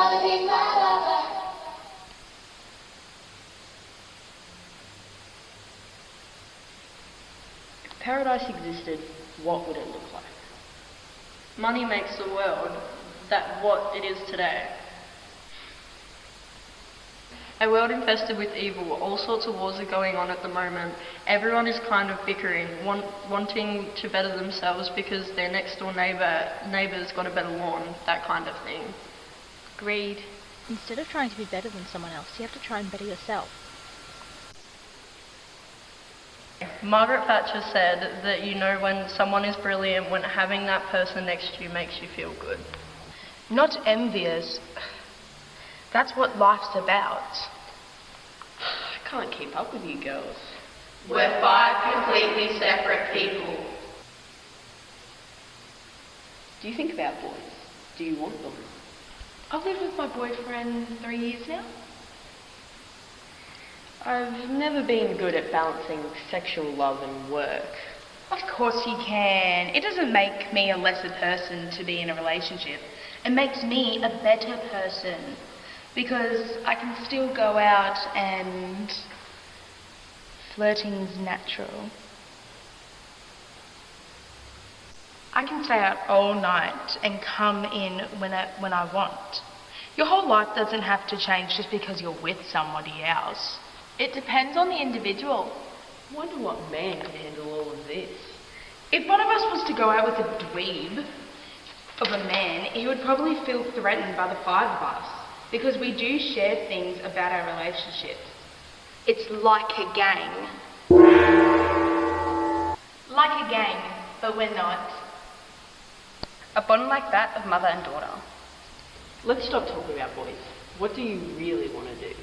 wanna be my lover. If paradise existed, what would it look like? Money makes the world what it is today. A world infested with evil. All sorts of wars are going on at the moment. Everyone is kind of bickering, wanting to better themselves because their next door neighbour's got a better lawn, that kind of thing. Greed. Instead of trying to be better than someone else, you have to try and better yourself. Margaret Thatcher said that you know when someone is brilliant when having that person next to you makes you feel good. Not envious. That's what life's about. I can't keep up with you girls. We're 5 completely separate people. Do you think about boys? Do you want them? I've lived with my boyfriend 3 years now. I've never been good at balancing sexual love and work. Of course you can. It doesn't make me a lesser person to be in a relationship. It makes me a better person because I can still go out and flirting's natural. I can stay out all night and come in when I want. Your whole life doesn't have to change just because you're with somebody else. It depends on the individual. I wonder what man can handle all of this. If one of us was to go out with a dweeb of a man, he would probably feel threatened by the 5 of us because we do share things about our relationships. It's like a gang. Like a gang, but we're not. A bond like that of mother and daughter. Let's stop talking about boys. What do you really want to do?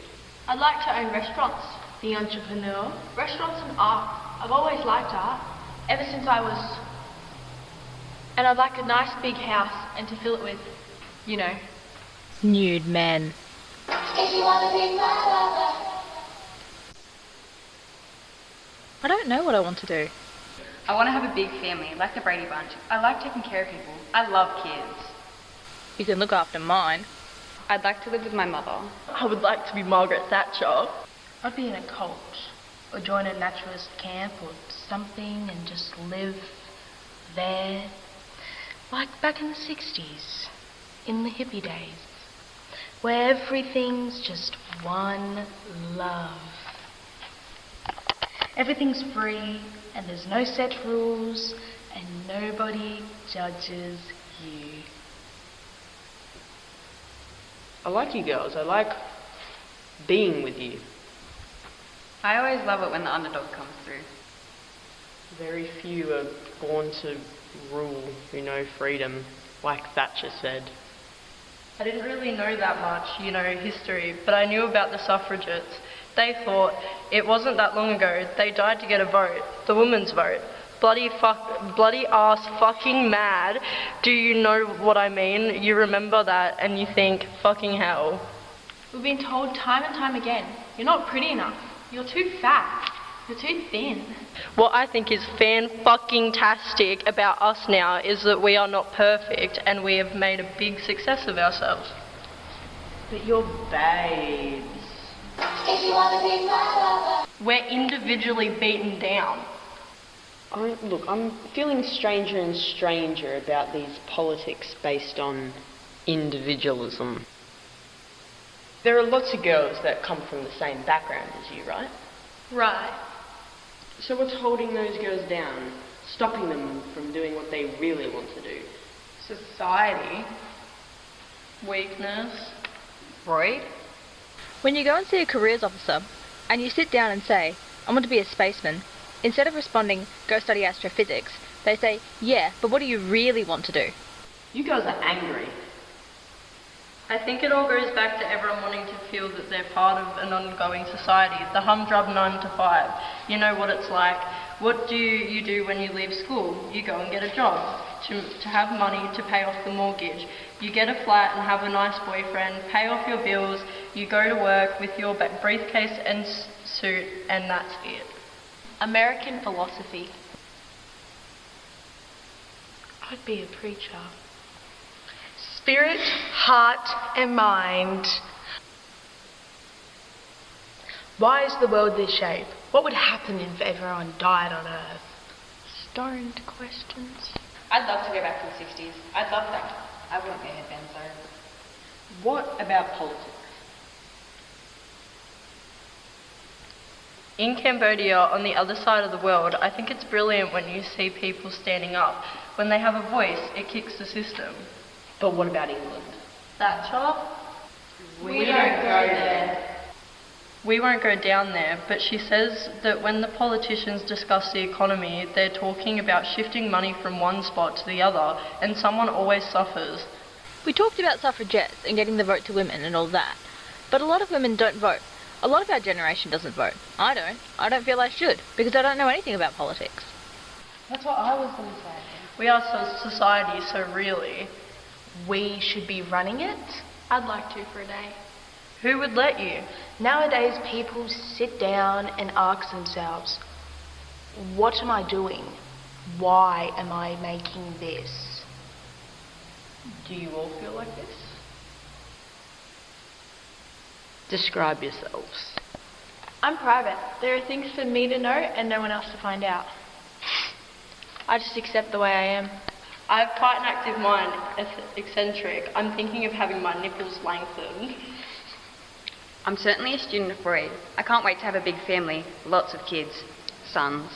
I'd like to own restaurants. The entrepreneur. Restaurants and art. I've always liked art. Ever since I was... And I'd like a nice big house and to fill it with, you know... Nude men. If you wanna be my lover. I don't know what I want to do. I want to have a big family, like the Brady Bunch. I like taking care of people. I love kids. You can look after mine. I'd like to live with my mother. I would like to be Margaret Thatcher. I'd be in a cult, or join a naturalist camp or something and just live there. Like back in the 60s, in the hippie days, where everything's just one love. Everything's free and there's no set rules and nobody judges you. I like you girls. I like being with you. I always love it when the underdog comes through. Very few are born to rule who know freedom, like Thatcher said. I didn't really know that much, history, but I knew about the suffragettes. They thought it wasn't that long ago. They died to get a vote, the women's vote. Bloody ass fucking mad. Do you know what I mean? You remember that and you think, fucking hell. We've been told time and time again, you're not pretty enough. You're too fat. You're too thin. What I think is fan-fucking-tastic about us now is that we are not perfect and we have made a big success of ourselves. But you're babes. If you wanna be my lover. We're individually beaten down. I'm feeling stranger and stranger about these politics based on individualism. There are lots of girls that come from the same background as you, right? Right. So what's holding those girls down, stopping them from doing what they really want to do? Society. Weakness. Freud. When you go and see a careers officer and you sit down and say, I want to be a spaceman, instead of responding, go study astrophysics, they say, yeah, but what do you really want to do? You girls are angry. I think it all goes back to everyone wanting to feel that they're part of an ongoing society. The humdrum 9 to 5. You know what it's like. What do you do when you leave school? You go and get a job to have money to pay off the mortgage. You get a flat and have a nice boyfriend, pay off your bills, you go to work with your briefcase and suit, and that's it. American philosophy. I'd be a preacher. Spirit, heart, and mind. Why is the world this shape? What would happen if everyone died on Earth? Stoned questions. I'd love to go back to the 60s. I'd love that. I wouldn't be a headband, so... What about politics? In Cambodia, on the other side of the world, I think it's brilliant when you see people standing up. When they have a voice, it kicks the system. But what about England? Thatcher? We don't go there. We won't go down there, but she says that when the politicians discuss the economy, they're talking about shifting money from one spot to the other, and someone always suffers. We talked about suffragettes and getting the vote to women and all that, but a lot of women don't vote. A lot of our generation doesn't vote. I don't. I don't feel I should, because I don't know anything about politics. That's what I was going to say. We are society, so really. We should be running it? I'd like to for a day. Who would let you? Nowadays, people sit down and ask themselves, what am I doing? Why am I making this? Do you all feel like this? Describe yourselves. I'm private. There are things for me to know and no one else to find out. I just accept the way I am. I have quite an active mind, eccentric. I'm thinking of having my nipples lengthened. I'm certainly a student of Freud. I can't wait to have a big family, lots of kids, sons.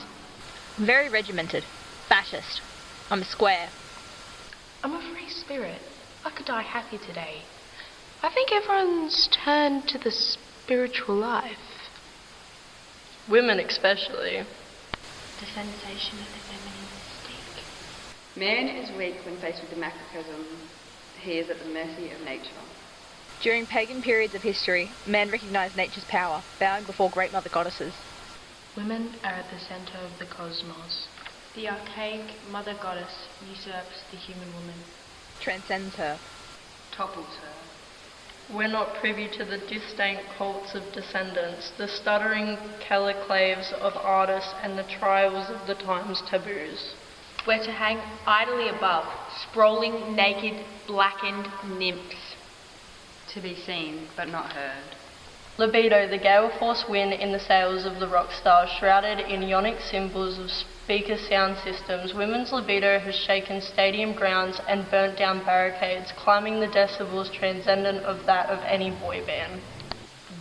I'm very regimented. Fascist. I'm a square. I'm a free spirit. I could die happy today. I think everyone's turned to the spiritual life. Women especially. The sensation of the feminine mystique. Man is weak when faced with the macrocosm. He is at the mercy of nature. During pagan periods of history, men recognised nature's power, bowing before great mother goddesses. Women are at the centre of the cosmos. The archaic mother goddess usurps the human woman. Transcends her. Topples her. We're not privy to the distinct cults of descendants, the stuttering caliclaves of artists and the trials of the time's taboos. We're to hang idly above, sprawling, naked, blackened nymphs. To be seen, but not heard. Libido, the gale force wind in the sails of the rock star, shrouded in ionic symbols of speaker sound systems. Women's libido has shaken stadium grounds and burnt down barricades, climbing the decibels transcendent of that of any boy band.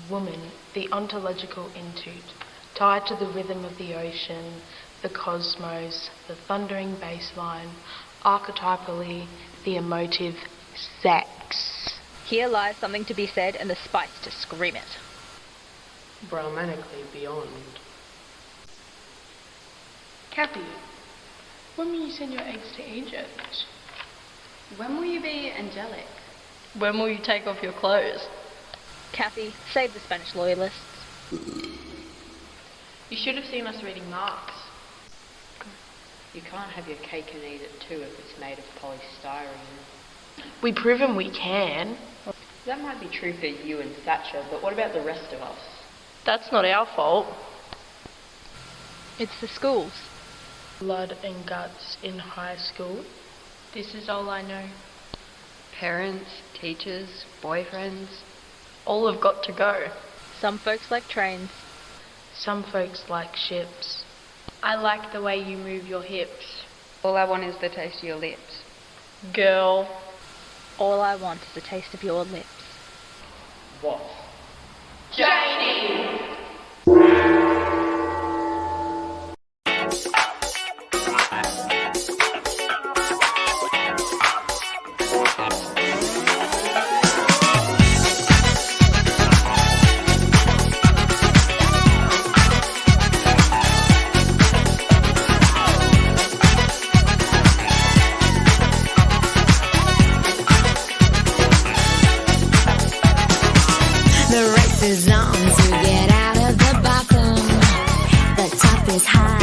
Woman, the ontological intuit, tied to the rhythm of the ocean, the cosmos, the thundering bass line, archetypally, the emotive sex. Here lies something to be said and the spice to scream it. Brahmanically beyond. Kathy, when will you send your eggs to Egypt? When will you be angelic? When will you take off your clothes? Kathy, save the Spanish loyalists. You should have seen us reading Marx. You can't have your cake and eat it too if it's made of polystyrene. We've proven we can. That might be true for you and Thatcher, but what about the rest of us? That's not our fault. It's the schools. Blood and guts in high school. This is all I know. Parents, teachers, boyfriends. All have got to go. Some folks like trains. Some folks like ships. I like the way you move your hips. All I want is the taste of your lips. Girl. All I want is a taste of your lips. What? Janie! The race is on to get out of the bottom. The top is high.